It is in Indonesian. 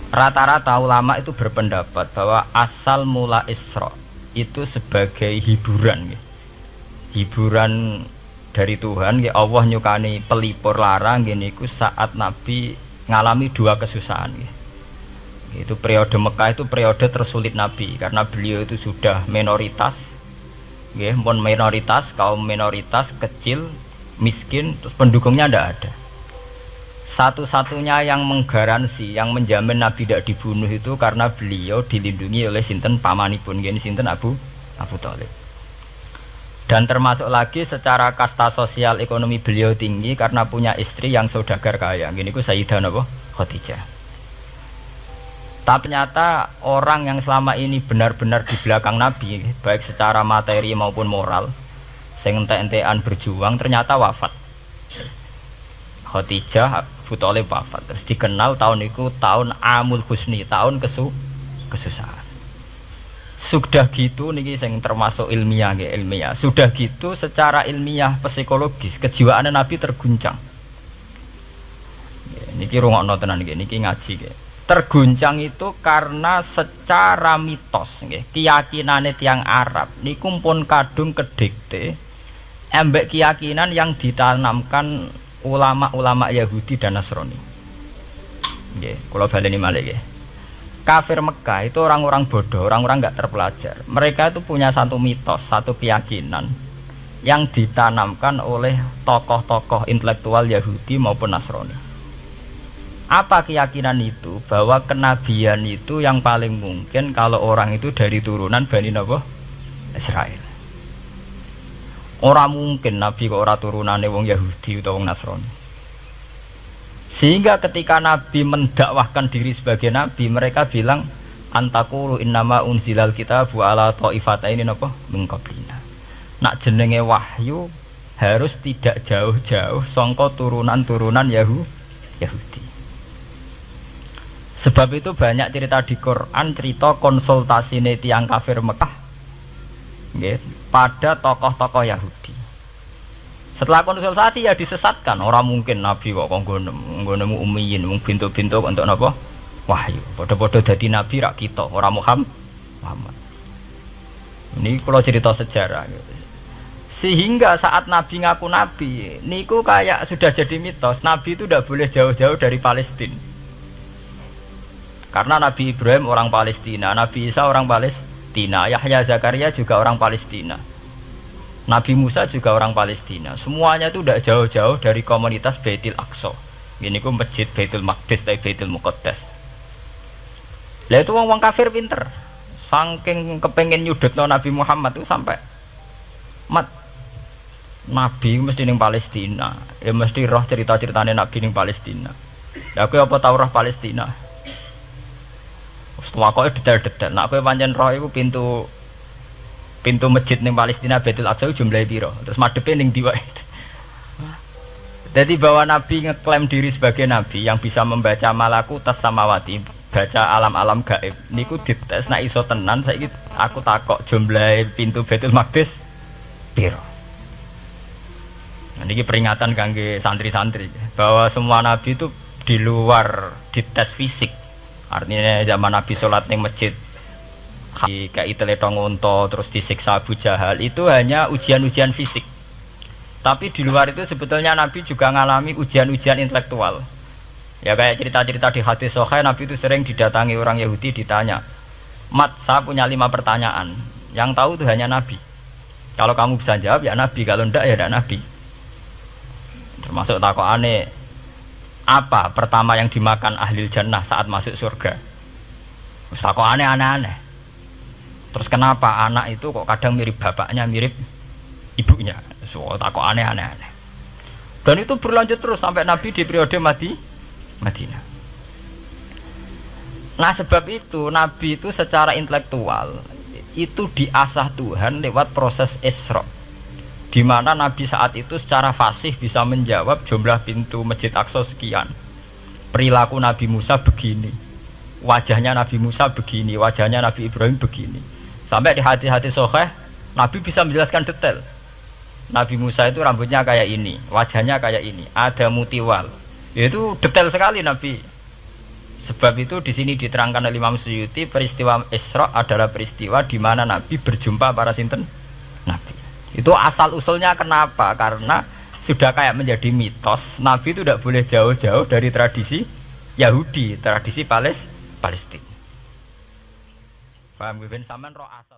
Rata-rata ulama itu berpendapat bahwa asal mula Isra itu sebagai hiburan ya. Hiburan dari Tuhan ya, Allah nyukani pelipur larang gini ku saat Nabi ngalami dua kesusahan ya. Itu periode Mekah itu periode tersulit Nabi karena beliau itu sudah minoritas ya, kaum minoritas kecil miskin, terus pendukungnya tidak ada. Satu-satunya yang menggaransi, yang menjamin Nabi tidak dibunuh itu karena beliau dilindungi oleh sinten pamanipun, gini sinten Abu Thalib. Dan termasuk lagi secara kasta sosial ekonomi beliau tinggi karena punya istri yang saudagar kaya, gini ku Sayyidah Khadijah. Tapi ternyata orang yang selama ini benar-benar di belakang Nabi, baik secara materi maupun moral, sing entek-entekan berjuang, ternyata wafat. Khadijah Abu Thalib wafat, terus dikenal tahun itu tahun Amul Husni, tahun kesusahan. Sudah gitu niki sing termasuk ilmiah. Sudah gitu secara ilmiah psikologis kejiwaan Nabi terguncang. Niki rungokno tenan niki ngaji nggih. Terguncang itu karena secara mitos nggih, keyakinane tiyang Arab niku pun kadung kedikte embek keyakinan yang ditanamkan ulama-ulama Yahudi dan Nasrani. Nggih, kula baleni malih nggih. Kafir Mekah itu orang-orang bodoh, orang-orang enggak terpelajar. Mereka itu punya satu mitos, satu keyakinan yang ditanamkan oleh tokoh-tokoh intelektual Yahudi maupun Nasrani. Apa keyakinan itu? Bahwa kenabian itu yang paling mungkin kalau orang itu dari turunan Bani Israel. Orang mungkin Nabi kok ora turunane wong Yahudi utawa wong Nasrani. Sehingga ketika Nabi mendakwahkan diri sebagai Nabi, mereka bilang antakulu innama unzilal kitabu ala ta'ifataini min qablina. Nak jenenge wahyu harus tidak jauh-jauh sangka turunan-turunan Yahudi. Sebab itu banyak cerita di Quran, cerita konsultasi tiang kafir Mekah nggih, pada tokoh-tokoh Yahudi. Setelah konsultasi ya disesatkan, orang mungkin Nabi kok nggone ummiyin, mung bintu-bintu untuk napa? Wahyu. Padha-padha dadi nabi rak kita, ora Muhammad. Ini kalau cerita sejarah gitu. Sehingga saat Nabi ngaku Nabi, niku kayak sudah jadi mitos, Nabi itu tidak boleh jauh-jauh dari Palestina. Karena Nabi Ibrahim orang Palestina, Nabi Isa orang Palestina, Yahya Zakaria juga orang Palestina, Nabi Musa juga orang Palestina. Semuanya itu tidak jauh-jauh dari komunitas Baitul Aqsa. Ini ku masjid Baitul Maqdis atau Baitul Muqaddas. Lah itu wong kafir pinter, saking kepengen nyudutno Nabi Muhammad itu sampai Nabi mesti ning Palestina, ya mesti roh cerita-ceritane Nabi ning Palestina. Lah kowe apa tau roh Palestina? Wakoke detail-detail. Nek kowe pancen roh iku pintu masjid ning Palestina Baitul Aqsa jumlahe piro? Terus madhepe ning ndi wae. Jadi bahwa Nabi ngeklaim diri sebagai Nabi yang bisa membaca malakutas samawati, baca alam-alam gaib. Niku dites nek iso tenan saiki aku takok jumlahe pintu Baitul Maqdis piro? Nah, ini peringatan kangge santri-santri bahwa semua Nabi itu di luar dites fisik. Artinya zaman Nabi sholat ning masjid kayak teletong unta terus disiksa Abu Jahal itu hanya ujian-ujian fisik. Tapi di luar itu sebetulnya Nabi juga mengalami ujian-ujian intelektual. Ya kayak cerita-cerita di hadis sahih, Nabi itu sering didatangi orang Yahudi ditanya, "Mat, saya punya 5 pertanyaan. Yang tahu itu hanya Nabi. Kalau kamu bisa jawab ya Nabi, kalau enggak ya tidak Nabi." Termasuk takokane, apa pertama yang dimakan ahli jannah saat masuk surga? Takokane aneh-aneh. Terus kenapa anak itu kok kadang mirip bapaknya, mirip ibunya? So takokane aneh-aneh. Dan itu berlanjut terus sampai Nabi di periode Madinah. Nah sebab itu Nabi itu secara intelektual itu diasah Tuhan lewat proses Isra, di mana Nabi saat itu secara fasih bisa menjawab jumlah pintu Masjid Aqsa sekian. Perilaku Nabi Musa begini, wajahnya Nabi Musa begini, wajahnya Nabi Ibrahim begini. Sampai di hadis-hadis sahih Nabi bisa menjelaskan detail. Nabi Musa itu rambutnya kayak ini, wajahnya kayak ini, ada mutiwal. Itu detail sekali Nabi. Sebab itu di sini diterangkan oleh Imam Suyuti, peristiwa Isra adalah peristiwa di mana Nabi berjumpa para sinten Nabi. Itu asal usulnya kenapa? Karena sudah kayak menjadi mitos, Nabi itu tidak boleh jauh-jauh dari tradisi Yahudi, tradisi Palestina. Paham gue ben sampean roh asal.